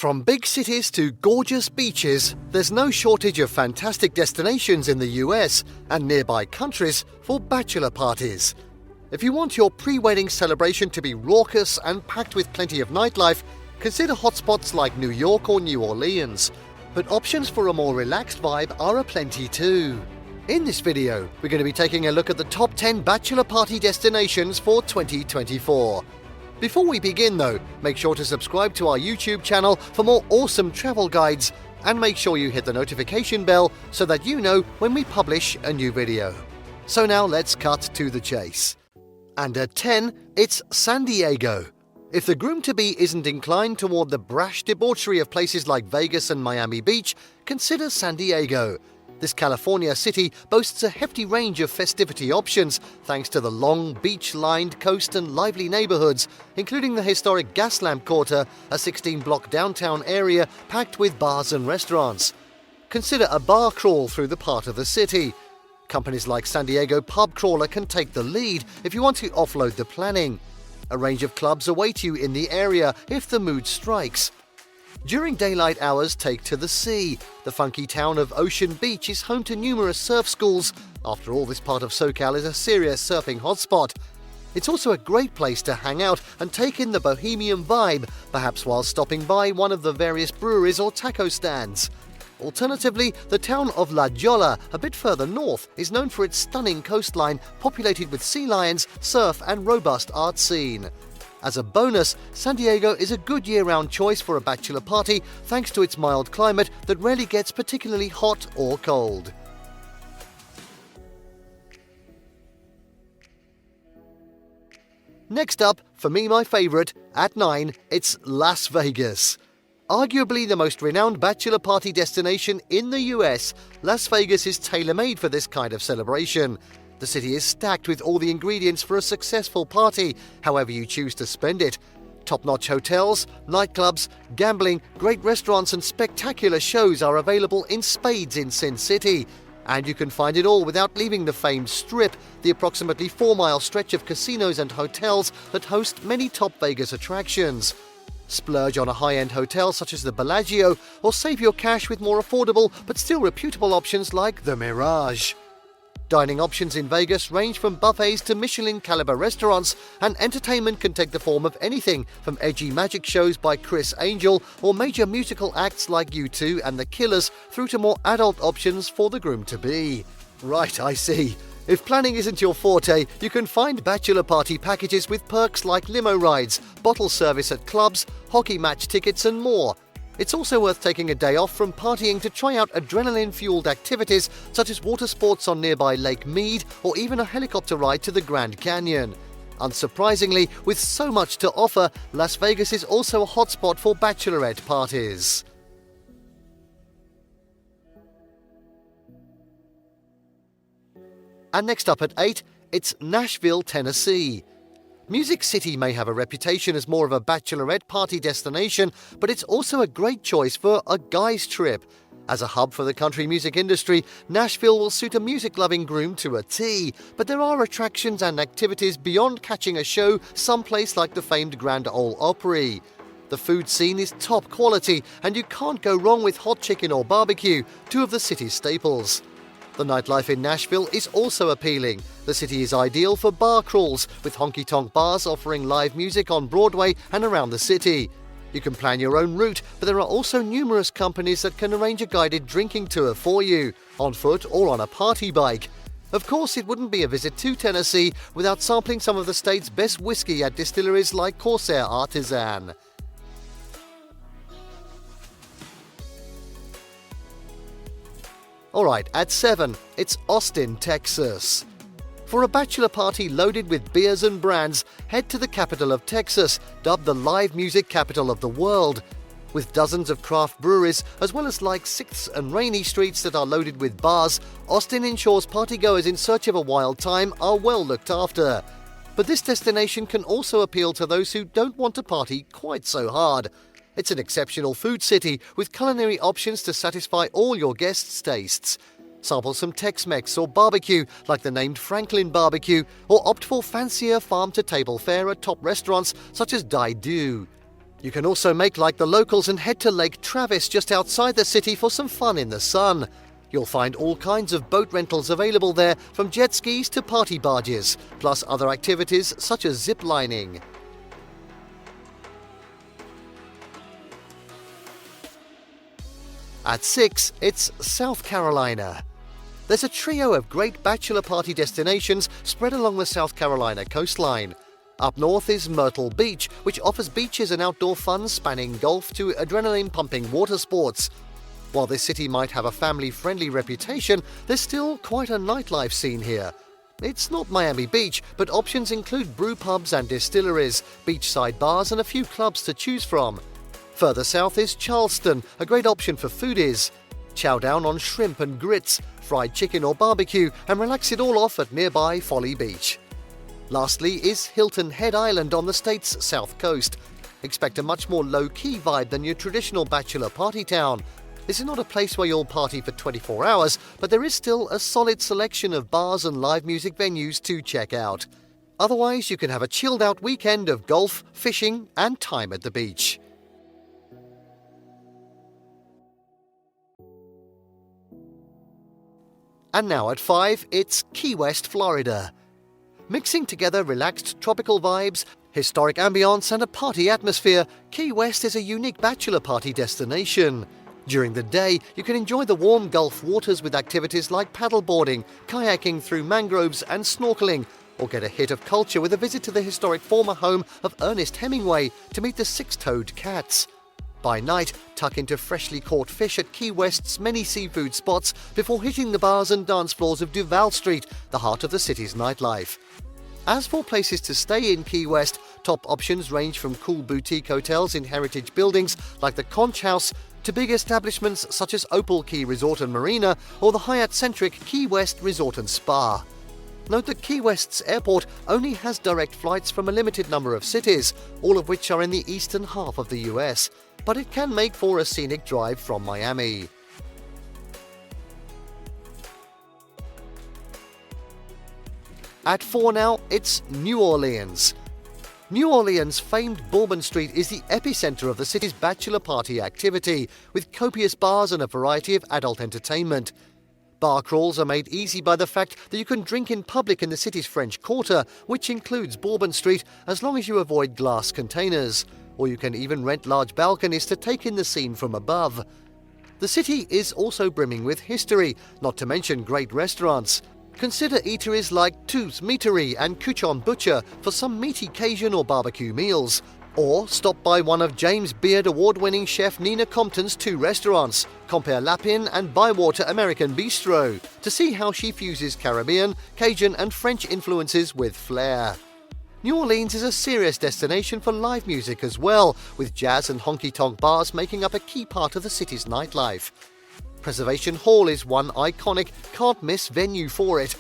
From big cities to gorgeous beaches, there's no shortage of fantastic destinations in the US and nearby countries for bachelor parties. If you want your pre-wedding celebration to be raucous and packed with plenty of nightlife, consider hotspots like New York or New Orleans. But options for a more relaxed vibe are aplenty too. In this video, we're going to be taking a look at the top 10 bachelor party destinations for 2024. Before we begin though, make sure to subscribe to our YouTube channel for more awesome travel guides and make sure you hit the notification bell so that you know when we publish a new video. So now let's cut to the chase. And at 10, it's San Diego. If the groom-to-be isn't inclined toward the brash debauchery of places like Vegas and Miami Beach, consider San Diego. This California city boasts a hefty range of festivity options thanks to the long, beach-lined coast and lively neighborhoods, including the historic Gaslamp Quarter, a 16-block downtown area packed with bars and restaurants. Consider a bar crawl through the part of the city. Companies like San Diego Pub Crawler can take the lead if you want to offload the planning. A range of clubs await you in the area if the mood strikes. During daylight hours, take to the sea. The funky town of Ocean Beach is home to numerous surf schools. After all, this part of SoCal is a serious surfing hotspot. It's also a great place to hang out and take in the bohemian vibe, perhaps while stopping by one of the various breweries or taco stands. Alternatively, the town of La Jolla, a bit further north, is known for its stunning coastline populated with sea lions, surf and robust art scene. As a bonus, San Diego is a good year-round choice for a bachelor party thanks to its mild climate that rarely gets particularly hot or cold. Next up, for me my favourite, at 9, it's Las Vegas. Arguably the most renowned bachelor party destination in the US, Las Vegas is tailor-made for this kind of celebration. The city is stacked with all the ingredients for a successful party, however you choose to spend it. Top-notch hotels, nightclubs, gambling, great restaurants and spectacular shows are available in spades in Sin City. And you can find it all without leaving the famed Strip, the approximately 4-mile stretch of casinos and hotels that host many top Vegas attractions. Splurge on a high-end hotel such as the Bellagio, or save your cash with more affordable but still reputable options like the Mirage. Dining options in Vegas range from buffets to Michelin-caliber restaurants, and entertainment can take the form of anything from edgy magic shows by Chris Angel or major musical acts like U2 and The Killers through to more adult options for the groom-to-be. Right, I see. If planning isn't your forte, you can find bachelor party packages with perks like limo rides, bottle service at clubs, hockey match tickets and more. It's also worth taking a day off from partying to try out adrenaline-fueled activities such as water sports on nearby Lake Mead or even a helicopter ride to the Grand Canyon. Unsurprisingly, with so much to offer, Las Vegas is also a hotspot for bachelorette parties. And next up at 8, it's Nashville, Tennessee. Music City may have a reputation as more of a bachelorette party destination, but it's also a great choice for a guy's trip. As a hub for the country music industry, Nashville will suit a music-loving groom to a T, but there are attractions and activities beyond catching a show someplace like the famed Grand Ole Opry. The food scene is top quality, and you can't go wrong with hot chicken or barbecue, two of the city's staples. The nightlife in Nashville is also appealing. The city is ideal for bar crawls, with honky-tonk bars offering live music on Broadway and around the city. You can plan your own route, but there are also numerous companies that can arrange a guided drinking tour for you, on foot or on a party bike. Of course, it wouldn't be a visit to Tennessee without sampling some of the state's best whiskey at distilleries like Corsair Artisan. Alright, at 7, it's Austin, Texas. For a bachelor party loaded with beers and brands, head to the capital of Texas, dubbed the live music capital of the world. With dozens of craft breweries, as well as like 6th and Rainy streets that are loaded with bars, Austin ensures partygoers in search of a wild time are well looked after. But this destination can also appeal to those who don't want to party quite so hard. It's an exceptional food city with culinary options to satisfy all your guests' tastes. Sample some Tex-Mex or barbecue like the named Franklin Barbecue, or opt for fancier farm-to-table fare at top restaurants such as Dai Du. You can also make like the locals and head to Lake Travis just outside the city for some fun in the sun. You'll find all kinds of boat rentals available there, from jet skis to party barges, plus other activities such as zip lining. At 6, it's South Carolina. There's a trio of great bachelor party destinations spread along the South Carolina coastline. Up north is Myrtle Beach, which offers beaches and outdoor fun spanning golf to adrenaline-pumping water sports. While this city might have a family-friendly reputation, there's still quite a nightlife scene here. It's not Miami Beach, but options include brew pubs and distilleries, beachside bars and a few clubs to choose from. Further south is Charleston, a great option for foodies. Chow down on shrimp and grits, fried chicken or barbecue, and relax it all off at nearby Folly Beach. Lastly is Hilton Head Island on the state's south coast. Expect a much more low-key vibe than your traditional bachelor party town. This is not a place where you'll party for 24 hours, but there is still a solid selection of bars and live music venues to check out. Otherwise, you can have a chilled-out weekend of golf, fishing, and time at the beach. And now at 5, it's Key West, Florida. Mixing together relaxed tropical vibes, historic ambience and a party atmosphere, Key West is a unique bachelor party destination. During the day, you can enjoy the warm Gulf waters with activities like paddleboarding, kayaking through mangroves and snorkeling, or get a hit of culture with a visit to the historic former home of Ernest Hemingway to meet the six-toed cats. By night, tuck into freshly caught fish at Key West's many seafood spots before hitting the bars and dance floors of Duval Street, the heart of the city's nightlife. As for places to stay in Key West, top options range from cool boutique hotels in heritage buildings like the Conch House to big establishments such as Opal Key Resort and Marina or the Hyatt-centric Key West Resort and Spa. Note that Key West's airport only has direct flights from a limited number of cities, all of which are in the eastern half of the US, but it can make for a scenic drive from Miami. At 4 now, it's New Orleans. New Orleans' famed Bourbon Street is the epicenter of the city's bachelor party activity, with copious bars and a variety of adult entertainment. Bar crawls are made easy by the fact that you can drink in public in the city's French Quarter, which includes Bourbon Street, as long as you avoid glass containers, or you can even rent large balconies to take in the scene from above. The city is also brimming with history, not to mention great restaurants. Consider eateries like Too's Meatery and Couchon Butcher for some meaty Cajun or barbecue meals. Or stop by one of James Beard award-winning chef Nina Compton's 2 restaurants, Compère Lapin and Bywater American Bistro, to see how she fuses Caribbean, Cajun and French influences with flair. New Orleans is a serious destination for live music as well, with jazz and honky-tonk bars making up a key part of the city's nightlife. Preservation Hall is one iconic, can't-miss venue for it.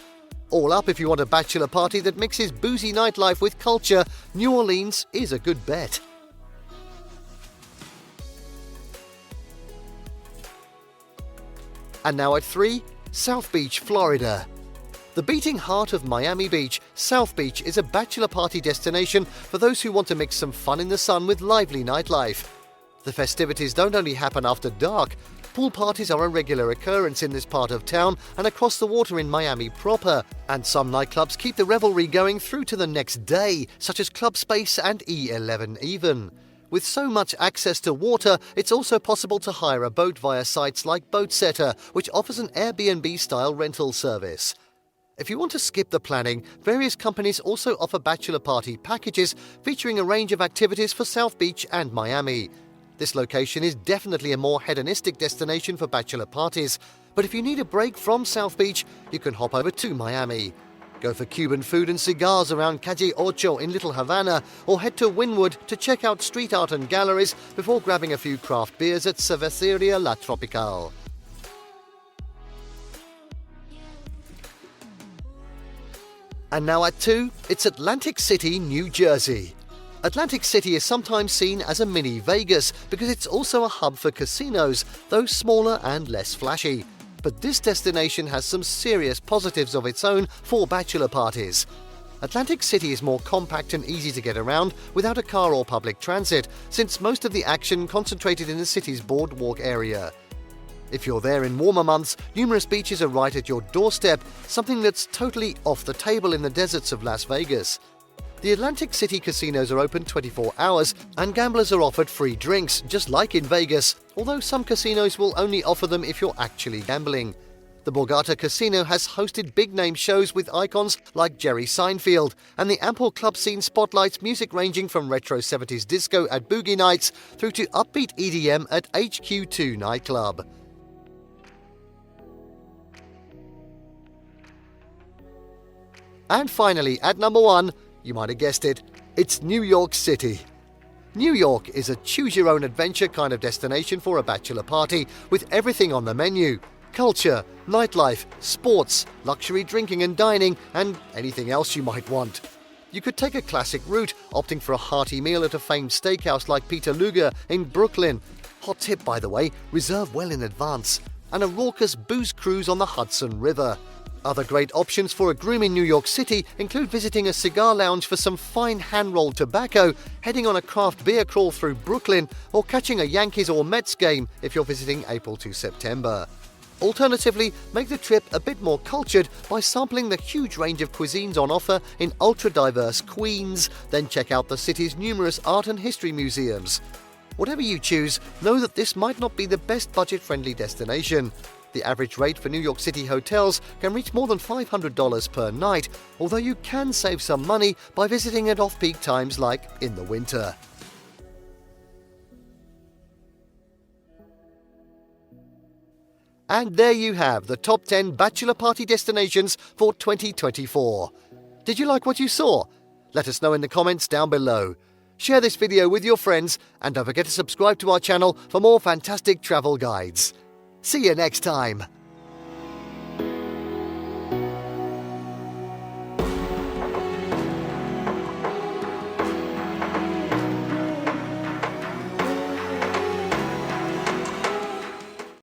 All up, if you want a bachelor party that mixes boozy nightlife with culture, New Orleans is a good bet. And now at 3, South Beach, Florida. The beating heart of Miami Beach, South Beach is a bachelor party destination for those who want to mix some fun in the sun with lively nightlife. The festivities don't only happen after dark. Pool parties are a regular occurrence in this part of town and across the water in Miami proper, and some nightclubs keep the revelry going through to the next day, such as Club Space and E11 even. With so much access to water, it's also possible to hire a boat via sites like BoatSetter, which offers an Airbnb-style rental service. If you want to skip the planning, various companies also offer bachelor party packages featuring a range of activities for South Beach and Miami. This location is definitely a more hedonistic destination for bachelor parties, but if you need a break from South Beach, you can hop over to Miami. Go for Cuban food and cigars around Calle Ocho in Little Havana, or head to Wynwood to check out street art and galleries before grabbing a few craft beers at Cerveceria La Tropical. And now at 2, it's Atlantic City, New Jersey. Atlantic City is sometimes seen as a mini Vegas because it's also a hub for casinos, though smaller and less flashy. But this destination has some serious positives of its own for bachelor parties. Atlantic City is more compact and easy to get around without a car or public transit, since most of the action concentrated in the city's boardwalk area. If you're there in warmer months, numerous beaches are right at your doorstep, something that's totally off the table in the deserts of Las Vegas. The Atlantic City casinos are open 24 hours and gamblers are offered free drinks, just like in Vegas, although some casinos will only offer them if you're actually gambling. The Borgata Casino has hosted big-name shows with icons like Jerry Seinfeld, and the ample club scene spotlights music ranging from retro 70s disco at Boogie Nights through to upbeat EDM at HQ2 nightclub. And finally, at number 1, you might have guessed it, it's New York City. New York is a choose-your-own-adventure kind of destination for a bachelor party with everything on the menu. Culture, nightlife, sports, luxury drinking and dining, and anything else you might want. You could take a classic route, opting for a hearty meal at a famed steakhouse like Peter Luger in Brooklyn. Hot tip, by the way, reserve well in advance. And a raucous booze cruise on the Hudson River. Other great options for a groom in New York City include visiting a cigar lounge for some fine hand-rolled tobacco, heading on a craft beer crawl through Brooklyn, or catching a Yankees or Mets game if you're visiting April to September. Alternatively, make the trip a bit more cultured by sampling the huge range of cuisines on offer in ultra-diverse Queens, then check out the city's numerous art and history museums. Whatever you choose, know that this might not be the best budget-friendly destination. The average rate for New York City hotels can reach more than $500 per night, although you can save some money by visiting at off-peak times like in the winter. And there you have the top 10 bachelor party destinations for 2024. Did you like what you saw? Let us know in the comments down below. Share this video with your friends and don't forget to subscribe to our channel for more fantastic travel guides. See you next time.